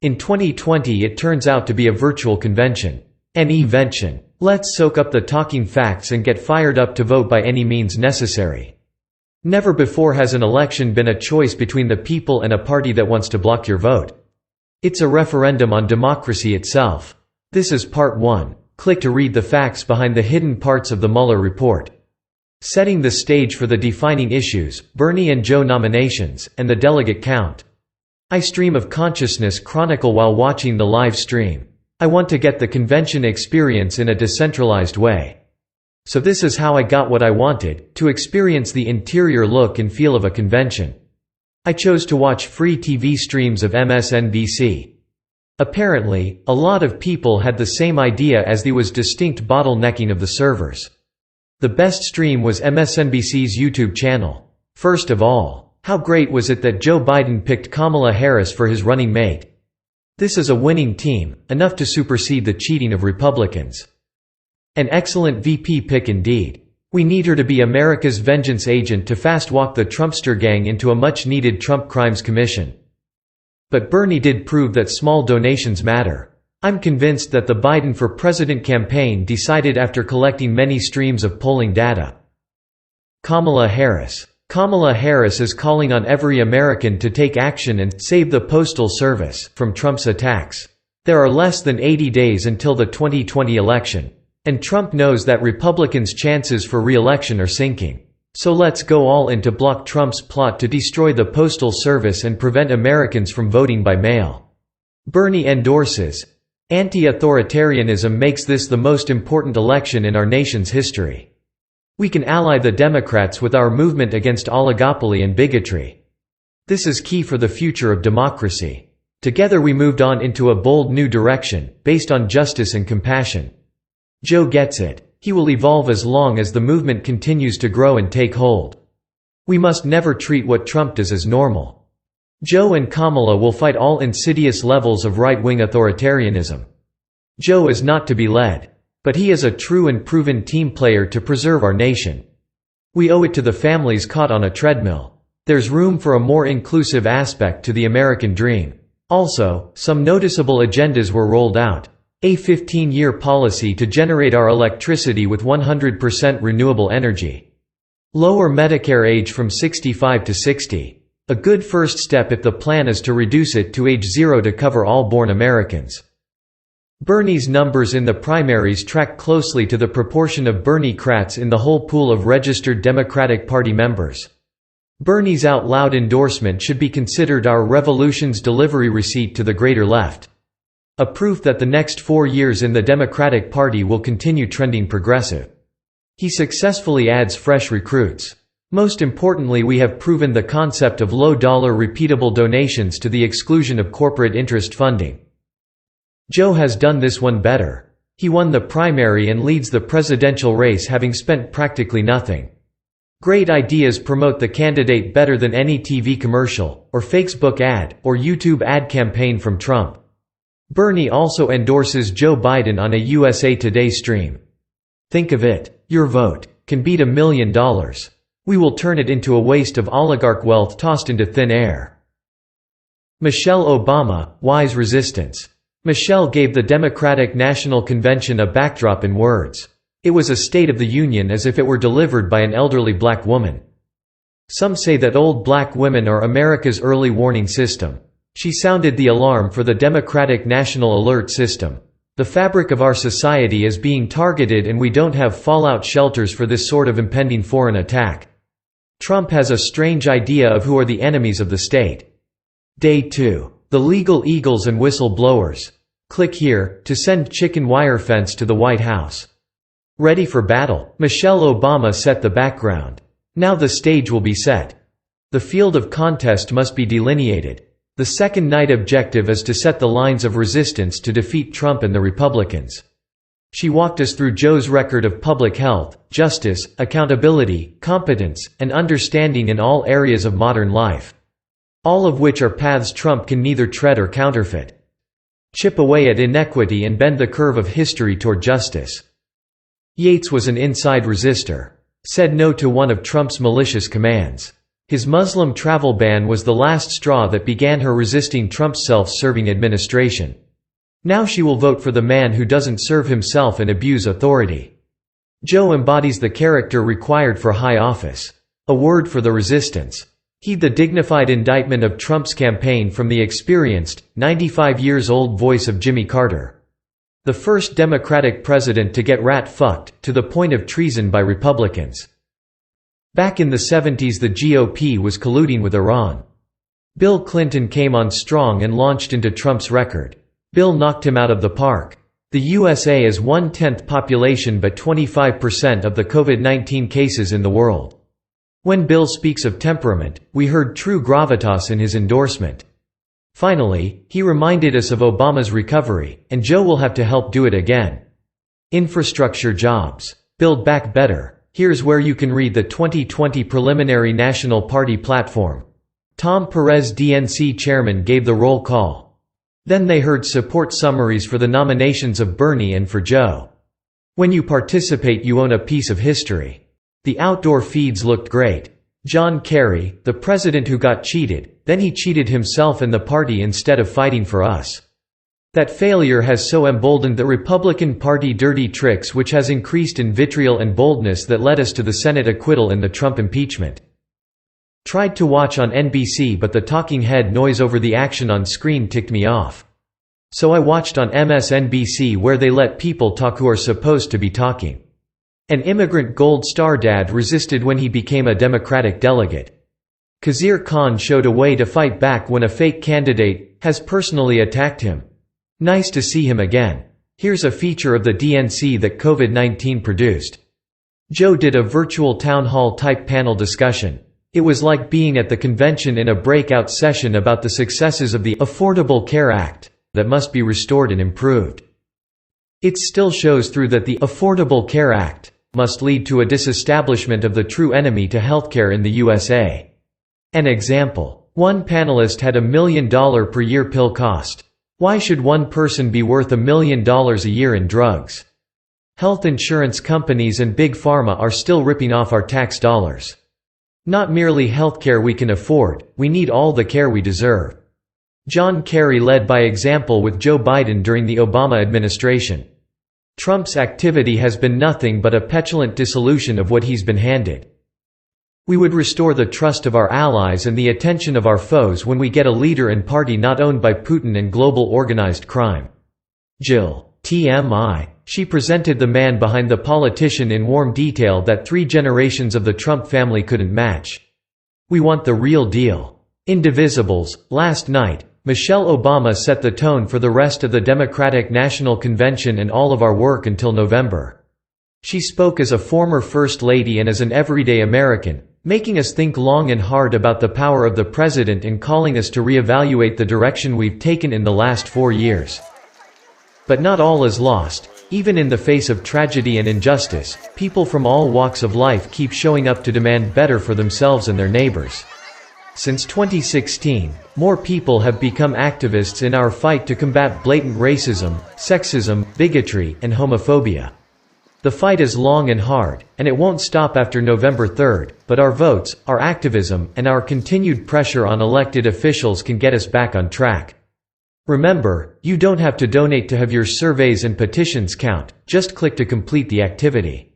In 2020 it turns out to be a virtual convention. An E-vention. Let's soak up the talking facts and get fired up to vote by any means necessary. Never before has an election been a choice between the people and a party that wants to block your vote. It's a referendum on democracy itself. This is part 1. Click to read the facts behind the hidden parts of the Mueller report. Setting the stage for the defining issues, Bernie and Joe nominations, and the delegate count. I stream of consciousness chronicle while watching the live stream. I want to get the convention experience in a decentralized way. So this is how I got what I wanted, to experience the interior look and feel of a convention. I chose to watch free TV streams of MSNBC. Apparently, a lot of people had the same idea as there was distinct bottlenecking of the servers. The best stream was MSNBC's YouTube channel. First of all, how great was it that Joe Biden picked Kamala Harris for his running mate? This is a winning team, enough to supersede the cheating of Republicans. An excellent VP pick indeed. We need her to be America's vengeance agent to fast-walk the Trumpster Gang into a much-needed Trump Crimes Commission. But Bernie did prove that small donations matter. I'm convinced that the Biden for President campaign decided after collecting many streams of polling data. Kamala Harris. Kamala Harris is calling on every American to take action and save the Postal Service from Trump's attacks. There are less than 80 days until the 2020 election. And Trump knows that Republicans' chances for re-election are sinking. So let's go all in to block Trump's plot to destroy the Postal Service and prevent Americans from voting by mail. Bernie endorses. Anti-authoritarianism makes this the most important election in our nation's history. We can ally the Democrats with our movement against oligopoly and bigotry. This is key for the future of democracy. Together we moved on into a bold new direction, based on justice and compassion. Joe gets it. He will evolve as long as the movement continues to grow and take hold. We must never treat what Trump does as normal. Joe and Kamala will fight all insidious levels of right-wing authoritarianism. Joe is not to be led. But he is a true and proven team player to preserve our nation. We owe it to the families caught on a treadmill. There's room for a more inclusive aspect to the American dream. Also, some noticeable agendas were rolled out. A 15-year policy to generate our electricity with 100% renewable energy. Lower Medicare age from 65 to 60. A good first step if the plan is to reduce it to age 0 to cover all born Americans. Bernie's numbers in the primaries track closely to the proportion of Bernie-crats in the whole pool of registered Democratic Party members. Bernie's out-loud endorsement should be considered our revolution's delivery receipt to the greater left. A proof that the next 4 years in the Democratic Party will continue trending progressive. He successfully adds fresh recruits. Most importantly, we have proven the concept of low-dollar repeatable donations to the exclusion of corporate interest funding. Joe has done this one better. He won the primary and leads the presidential race having spent practically nothing. Great ideas promote the candidate better than any TV commercial, or Facebook ad, or YouTube ad campaign from Trump. Bernie also endorses Joe Biden on a USA Today stream. Think of it. Your vote can beat $1 million. We will turn it into a waste of oligarch wealth tossed into thin air. Michelle Obama, wise resistance. Michelle gave the Democratic National Convention a backdrop in words. It was a State of the Union as if it were delivered by an elderly black woman. Some say that old black women are America's early warning system. She sounded the alarm for the Democratic National Alert System. The fabric of our society is being targeted and we don't have fallout shelters for this sort of impending foreign attack. Trump has a strange idea of who are the enemies of the state. Day2. The legal eagles and whistleblowers. Click here to send chicken wire fence to the White House. Ready for battle. Michelle Obama set the background. Now the stage will be set. The field of contest must be delineated. The second night objective is to set the lines of resistance to defeat Trump and the Republicans. She walked us through Joe's record of public health, justice, accountability, competence, and understanding in all areas of modern life. All of which are paths Trump can neither tread or counterfeit. Chip away at inequity and bend the curve of history toward justice. Yates was an inside resistor. Said no to one of Trump's malicious commands. His Muslim travel ban was the last straw that began her resisting Trump's self-serving administration. Now she will vote for the man who doesn't serve himself and abuse authority. Joe embodies the character required for high office. A word for the resistance. Heed the dignified indictment of Trump's campaign from the experienced, 95-years-old voice of Jimmy Carter. The first Democratic president to get rat-fucked, to the point of treason by Republicans. Back in the 70s the GOP was colluding with Iran. Bill Clinton came on strong and launched into Trump's record. Bill knocked him out of the park. The USA is 1/10 population but 25% of the COVID-19 cases in the world. When Bill speaks of temperament, we heard true gravitas in his endorsement. Finally, he reminded us of Obama's recovery, and Joe will have to help do it again. Infrastructure jobs. Build back better. Here's where you can read the 2020 preliminary National Party platform. Tom Perez, DNC chairman, gave the roll call. Then they heard support summaries for the nominations of Bernie and for Joe. When you participate you own a piece of history. The outdoor feeds looked great. John Kerry, the president who got cheated, then he cheated himself and the party instead of fighting for us. That failure has so emboldened the Republican Party dirty tricks, which has increased in vitriol and boldness, that led us to the Senate acquittal in the Trump impeachment. Tried to watch on NBC but the talking head noise over the action on screen ticked me off. So I watched on MSNBC where they let people talk who are supposed to be talking. An immigrant Gold Star dad resisted when he became a Democratic delegate. Khizr Khan showed a way to fight back when a fake candidate has personally attacked him. Nice to see him again. Here's a feature of the DNC that COVID-19 produced. Joe did a virtual town hall type panel discussion. It was like being at the convention in a breakout session about the successes of the Affordable Care Act that must be restored and improved. It still shows through that the Affordable Care Act must lead to a disestablishment of the true enemy to healthcare in the USA. An example. One panelist had $1 million per year pill cost. Why should one person be worth $1 million a year in drugs? Health insurance companies and big pharma are still ripping off our tax dollars. Not merely healthcare we can afford, we need all the care we deserve. John Kerry led by example with Joe Biden during the Obama administration. Trump's activity has been nothing but a petulant dissolution of what he's been handed. We would restore the trust of our allies and the attention of our foes when we get a leader and party not owned by Putin and global organized crime. Jill. TMI. She presented the man behind the politician in warm detail that 3 generations of the Trump family couldn't match. We want the real deal. Indivisibles. Last night, Michelle Obama set the tone for the rest of the Democratic National Convention and all of our work until November. She spoke as a former First Lady and as an everyday American, making us think long and hard about the power of the president and calling us to reevaluate the direction we've taken in the last 4 years. But not all is lost. Even in the face of tragedy and injustice, people from all walks of life keep showing up to demand better for themselves and their neighbors. Since 2016, more people have become activists in our fight to combat blatant racism, sexism, bigotry, and homophobia. The fight is long and hard, and it won't stop after November 3rd, but our votes, our activism, and our continued pressure on elected officials can get us back on track. Remember, you don't have to donate to have your surveys and petitions count, just click to complete the activity.